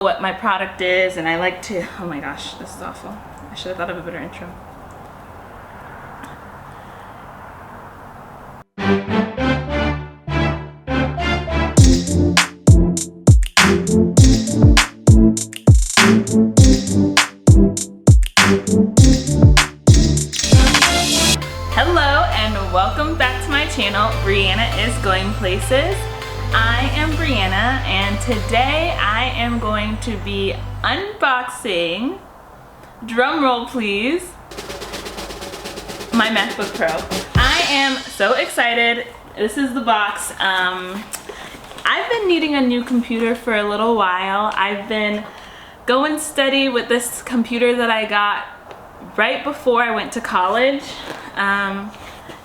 what my product is, and I like to, oh my gosh, this is awful. I should have thought of a better intro. Hello and welcome back to my channel. Briana is going places. I am Briana, and today I am going to be unboxing, drum roll please, my MacBook Pro. I am so excited. This is the box. I've been needing a new computer for a little while. I've been going steady with this computer that I got right before I went to college.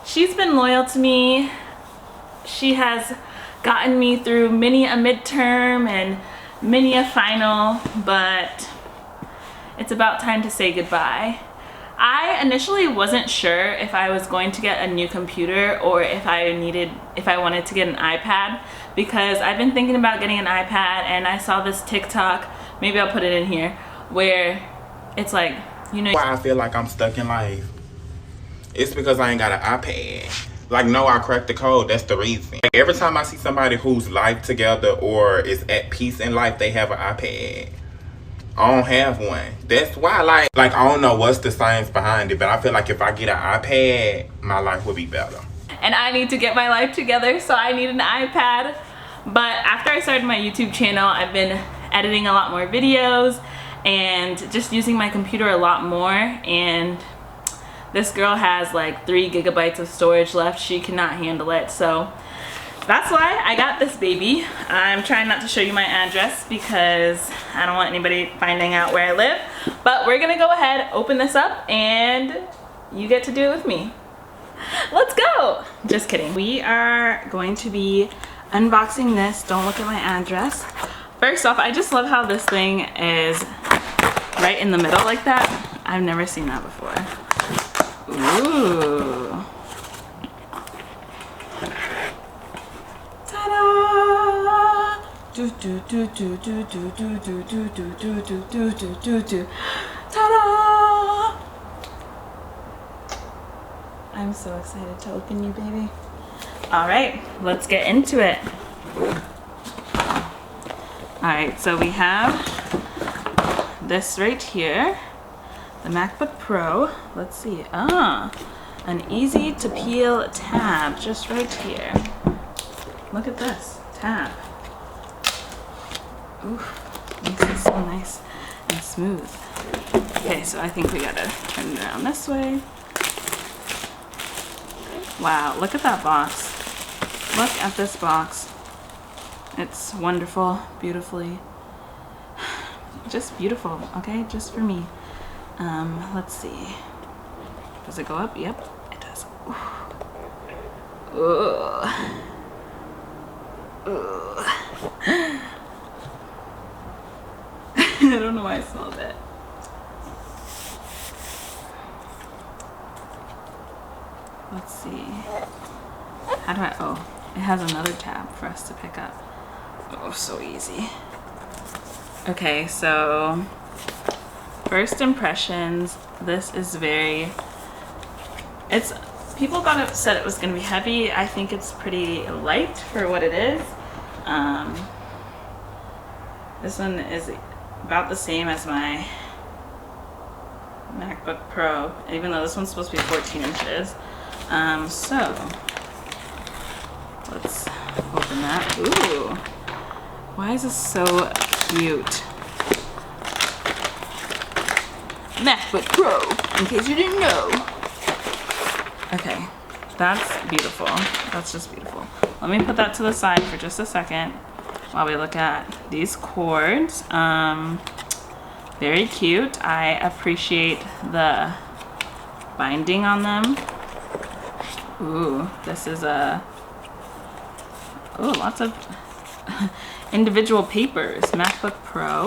She's been loyal to me. She has gotten me through many a midterm and many a final, but it's about time to say goodbye. I initially wasn't sure if I was going to get a new computer or if I wanted to get an iPad, because I've been thinking about getting an iPad, and I saw this TikTok, maybe I'll put it in here, where it's like, you know, why I feel like I'm stuck in life. It's because I ain't got an iPad. Like, no, I cracked the code. That's the reason. Like, every time I see somebody who's life together or is at peace in life, they have an iPad. I don't have one. That's why, like I don't know what's the science behind it, but I feel like if I get an iPad, my life would be better. And I need to get my life together, so I need an iPad. But after I started my YouTube channel, I've been editing a lot more videos and just using my computer a lot more, and this girl has like 3 gigabytes of storage left. She cannot handle it, so that's why I got this baby. I'm trying not to show you my address because I don't want anybody finding out where I live, but we're gonna go ahead, open this up, and you get to do it with me. Let's go! Just kidding. We are going to be unboxing this. Don't look at my address. First off, I just love how this thing is right in the middle like that. I've never seen that before. Ooh. Ta-da! Do do do do do do do do do do do do do do do. Ta-da! I'm so excited to open you, baby. All right, let's get into it. All right, so we have this right here. The MacBook Pro. Let's see. An easy to peel tab just right here. Look at this tab. Ooh, makes it so nice and smooth. Okay, so I think we gotta turn it around this way. Wow, look at that box. Look at this box. It's wonderful, beautifully. Just beautiful, okay? Just for me. Let's see. Does it go up? Yep, it does. Ooh. Ooh. Ooh. I don't know why I smelled it. Let's see. How do I, oh, it has another tab for us to pick up. Oh, so easy. Okay, so first impressions, this is very, people said it was gonna be heavy. I think it's pretty light for what it is. This one is about the same as my MacBook Pro, even though this one's supposed to be 14 inches. So let's open that. Ooh, why is this so cute? MacBook Pro, in case you didn't know. Okay, that's beautiful. That's just beautiful. Let me put that to the side for just a second while we look at these cords. Very cute. I appreciate the binding on them. Ooh, this is lots of individual papers. MacBook Pro.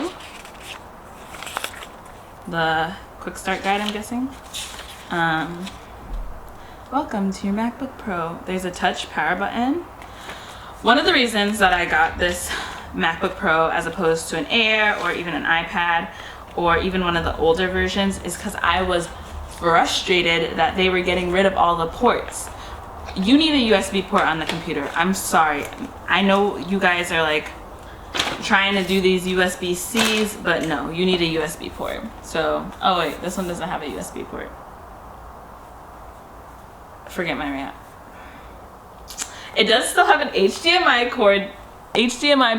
The quick start guide, I'm guessing. Welcome to your MacBook Pro. There's a touch power button. One of the reasons that I got this MacBook Pro as opposed to an Air or even an iPad or even one of the older versions is because I was frustrated that they were getting rid of all the ports. You need a USB port on the computer. I'm sorry. I know you guys are like trying to do these USB-Cs, but no, you need a USB port. So, oh wait, this one doesn't have a USB port. Forget my rant. It does still have an HDMI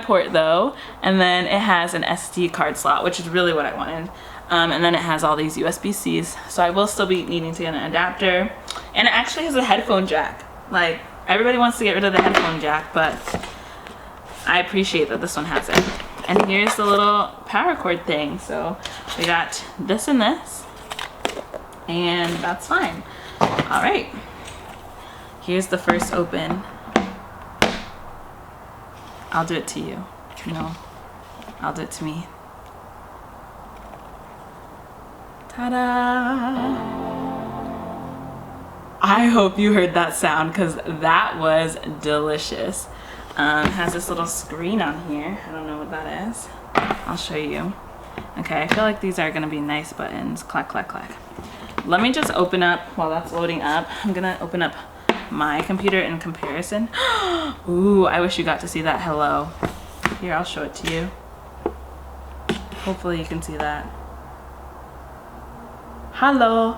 port though, and then it has an SD card slot, which is really what I wanted. And then it has all these USB-Cs, so I will still be needing to get an adapter. And it actually has a headphone jack. Like, everybody wants to get rid of the headphone jack, but I appreciate that this one has it. And here's the little power cord thing. So we got this and this, and that's fine. All right, here's the first open. I'll do it to you. No, I'll do it to me. Ta-da! I hope you heard that sound because that was delicious. It has this little screen on here. I don't know what that is. I'll show you. Okay, I feel like these are gonna be nice buttons. Clack, clack, clack. Let me just open up, while that's loading up, I'm gonna open up my computer in comparison. Ooh, I wish you got to see that hello. Here, I'll show it to you. Hopefully you can see that. Hello.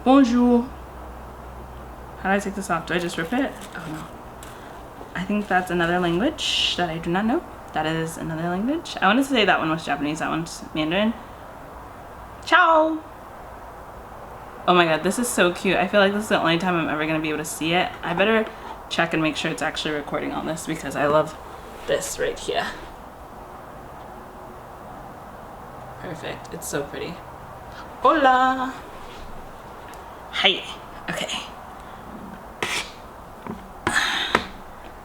Bonjour. How do I take this off? Do I just rip it? Oh no. I think that's another language that I do not know. That is another language. I wanted to say that one was Japanese, that one's Mandarin. Ciao! Oh my god, this is so cute. I feel like this is the only time I'm ever going to be able to see it. I better check and make sure it's actually recording on this because I love this right here. Perfect. It's so pretty. Hola! Hi. Okay.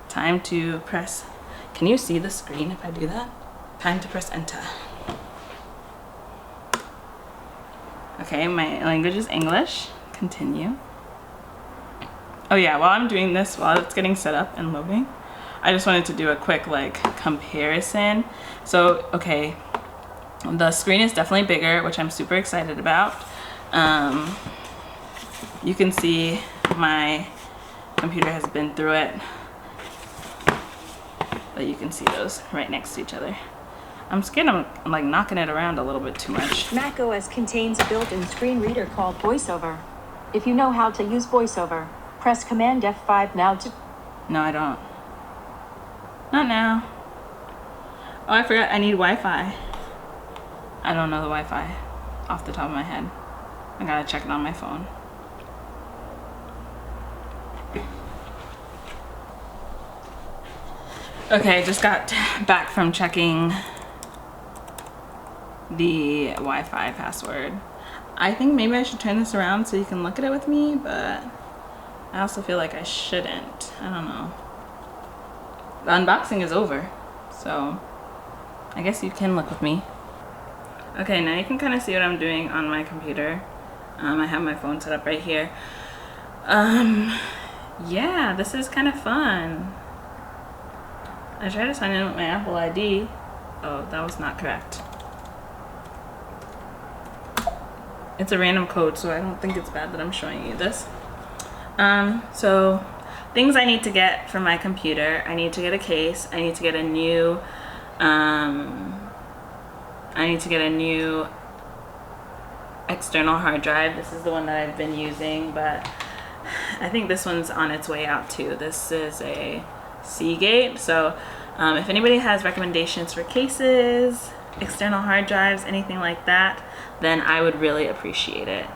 Time to press. Can you see the screen if I do that? Time to press enter. Okay, my language is English. Continue. Oh yeah, while I'm doing this, while it's getting set up and loading, I just wanted to do a quick like comparison. So, okay, the screen is definitely bigger, which I'm super excited about. You can see my computer has been through it, but you can see those right next to each other. I'm scared I'm like knocking it around a little bit too much. macOS contains a built-in screen reader called VoiceOver. If you know how to use VoiceOver, press Command F5 now to... No, I don't. Not now. Oh, I forgot I need Wi-Fi. I don't know the Wi-Fi off the top of my head. I gotta check it on my phone. Okay, just got back from checking the Wi-Fi password. I think maybe I should turn this around so you can look at it with me, but I also feel like I shouldn't. I don't know. The unboxing is over, so I guess you can look with me. Okay, now you can kind of see what I'm doing on my computer. I have my phone set up right here. Yeah, this is kind of fun. I tried to sign in with my Apple ID. Oh, that was not correct. It's a random code, so I don't think it's bad that I'm showing you this. So things I need to get for my computer. I need to get a case. I need to get a new external hard drive. This is the one that I've been using, but I think this one's on its way out too. This is a Seagate. So if anybody has recommendations for cases, external hard drives, anything like that, then I would really appreciate it.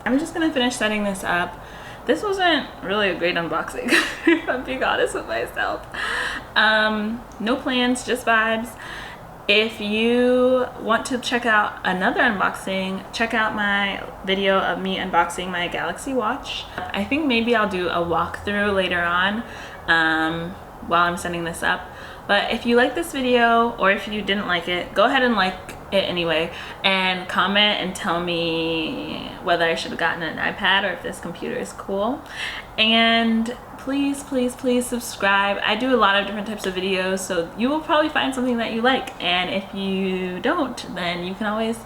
I'm just gonna finish setting this up. This wasn't really a great unboxing, if I'm being honest with myself. No plans, just vibes. If you want to check out another unboxing, check out my video of me unboxing my Galaxy Watch. I think maybe I'll do a walkthrough later on while I'm setting this up. But if you like this video, or if you didn't like it, go ahead and like it anyway, and comment and tell me whether I should have gotten an iPad or if this computer is cool. And please, please, please subscribe. I do a lot of different types of videos, so you will probably find something that you like. And if you don't, then you can always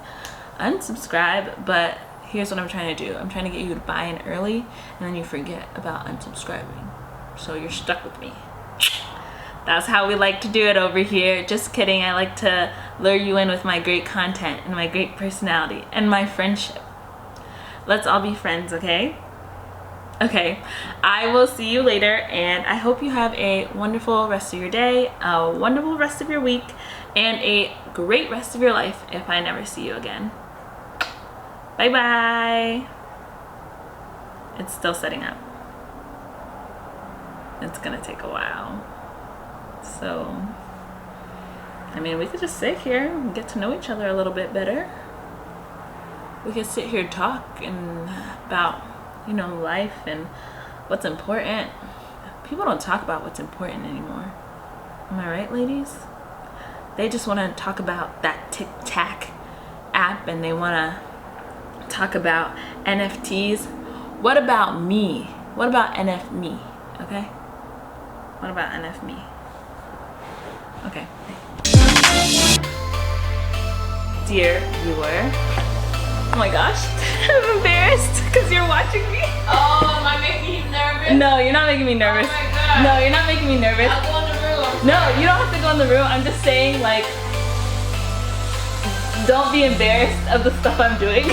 unsubscribe. But here's what I'm trying to do. I'm trying to get you to buy in early, and then you forget about unsubscribing. So you're stuck with me. That's how we like to do it over here. Just kidding. I like to lure you in with my great content and my great personality and my friendship. Let's all be friends, okay? Okay, I will see you later, and I hope you have a wonderful rest of your day, a wonderful rest of your week, and a great rest of your life if I never see you again. Bye-bye. It's still setting up. It's gonna take a while. So, I mean, we could just sit here and get to know each other a little bit better. We could sit here and talk about, you know, life and what's important. People don't talk about what's important anymore. Am I right, ladies? They just want to talk about that Tic-Tac app, and they want to talk about NFTs. What about me? What about NF me? Okay? What about NF me? Okay. Dear viewer. Oh my gosh. I'm embarrassed because you're watching me. Oh, am I making you nervous? No, you're not making me nervous. Oh my God. No, you're not making me nervous. I'll go in the room. No, you don't have to go in the room. I'm just saying, like, don't be embarrassed of the stuff I'm doing.